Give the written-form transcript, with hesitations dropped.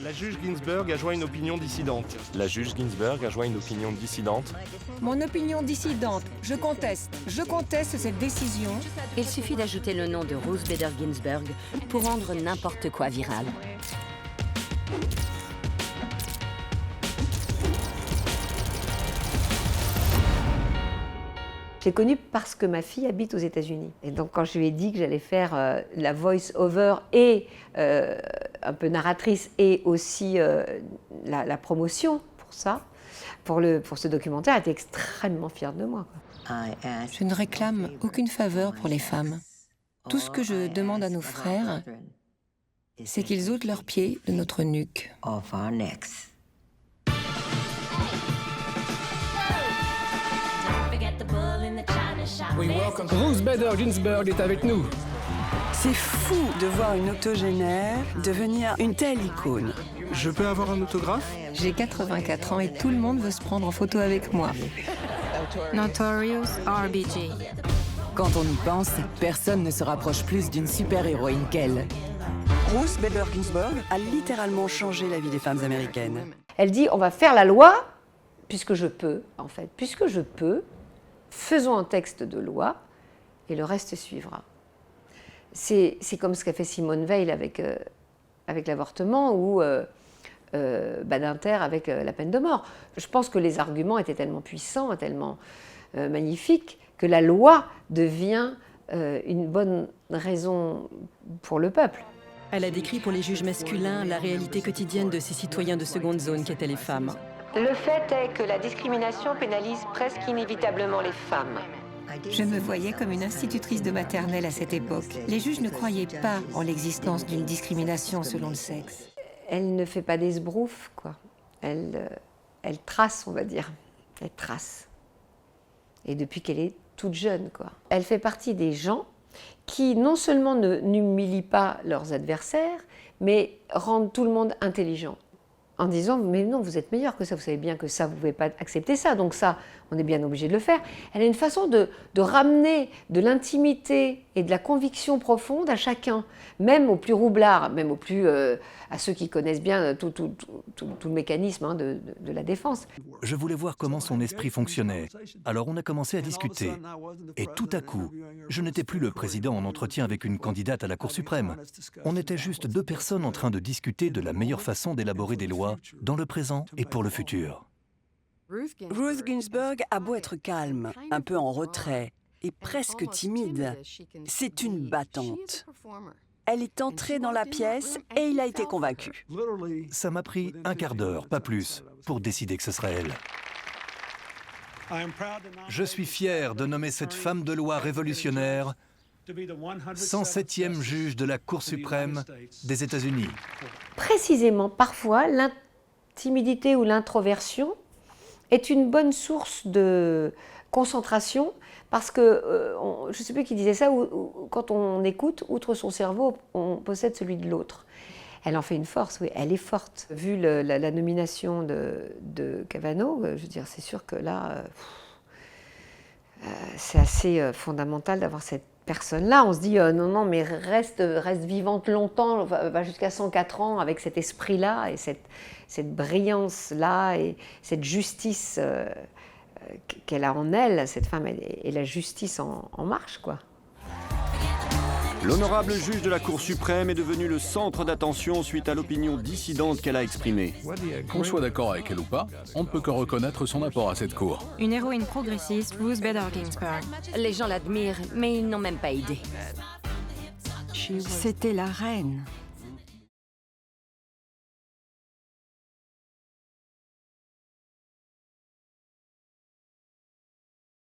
La juge Ginsburg a joint une opinion dissidente. La juge Ginsburg a joint une opinion dissidente. Mon opinion dissidente. Je conteste cette décision. Il suffit d'ajouter le nom de Ruth Bader Ginsburg pour rendre n'importe quoi viral. Je l'ai connue parce que ma fille habite aux États-Unis. Et donc, quand je lui ai dit que j'allais faire la voice-over et un peu narratrice et aussi la promotion pour ça, pour ce documentaire, elle était extrêmement fière de moi. Je ne réclame aucune faveur pour les femmes. Tout ce que je demande à nos frères, c'est qu'ils ôtent leurs pieds de notre nuque. Ruth Bader Ginsburg est avec nous. C'est fou de voir une octogénaire devenir une telle icône. Je peux avoir un autographe? J'ai 84 ans et tout le monde veut se prendre en photo avec moi. Notorious RBG. Quand on y pense, personne ne se rapproche plus d'une super-héroïne qu'elle. Ruth Bader Ginsburg a littéralement changé la vie des femmes américaines. Elle dit, on va faire la loi, puisque je peux, en fait. Puisque je peux, faisons un texte de loi, et le reste suivra. C'est comme ce qu'a fait Simone Veil avec l'avortement, ou Badinter avec la peine de mort. Je pense que les arguments étaient tellement puissants, tellement magnifiques, que la loi devient une bonne raison pour le peuple. Elle a décrit pour les juges masculins la réalité quotidienne de ces citoyens de seconde zone qu'étaient les femmes. Le fait est que la discrimination pénalise presque inévitablement les femmes. Je me voyais comme une institutrice de maternelle à cette époque. Les juges ne croyaient pas en l'existence d'une discrimination selon le sexe. Elle ne fait pas d'esbrouf, quoi. Elle trace, on va dire. Elle trace. Et depuis qu'elle est toute jeune, quoi. Elle fait partie des gens qui non seulement n'humilient pas leurs adversaires, mais rendent tout le monde intelligent. En disant, mais non, vous êtes meilleur que ça, vous savez bien que ça, vous ne pouvez pas accepter ça, donc ça, on est bien obligé de le faire. Elle a une façon de ramener de l'intimité et de la conviction profonde à chacun, même aux plus roublards, même aux plus, à ceux qui connaissent bien tout le mécanisme de la défense. Je voulais voir comment son esprit fonctionnait, alors on a commencé à discuter. Et tout à coup, je n'étais plus le président en entretien avec une candidate à la Cour suprême. On était juste deux personnes en train de discuter de la meilleure façon d'élaborer des lois dans le présent et pour le futur. Ruth Ginsburg a beau être calme, un peu en retrait et presque timide, c'est une battante. Elle est entrée dans la pièce et il a été convaincu. Ça m'a pris un quart d'heure, pas plus, pour décider que ce serait elle. Je suis fier de nommer cette femme de loi révolutionnaire 107e juge de la Cour suprême des États-Unis. Précisément, parfois, l'intimidité ou l'introversion est une bonne source de concentration parce que, je ne sais plus qui disait ça, quand on écoute, outre son cerveau, on possède celui de l'autre. Elle en fait une force, oui, elle est forte. Vu la nomination de Kavanaugh, je veux dire, c'est sûr que là, c'est assez fondamental d'avoir cette personne-là. On se dit, non, mais reste vivante longtemps, va jusqu'à 104 ans avec cet esprit-là et cette brillance-là et cette justice qu'elle a en elle, cette femme, et la justice en marche, quoi. L'honorable juge de la Cour suprême est devenu le centre d'attention suite à l'opinion dissidente qu'elle a exprimée. Qu'on soit d'accord avec elle ou pas, on ne peut que reconnaître son apport à cette cour. Une héroïne progressiste, Ruth Bader Ginsburg. Les gens l'admirent, mais ils n'ont même pas idée. C'était la reine.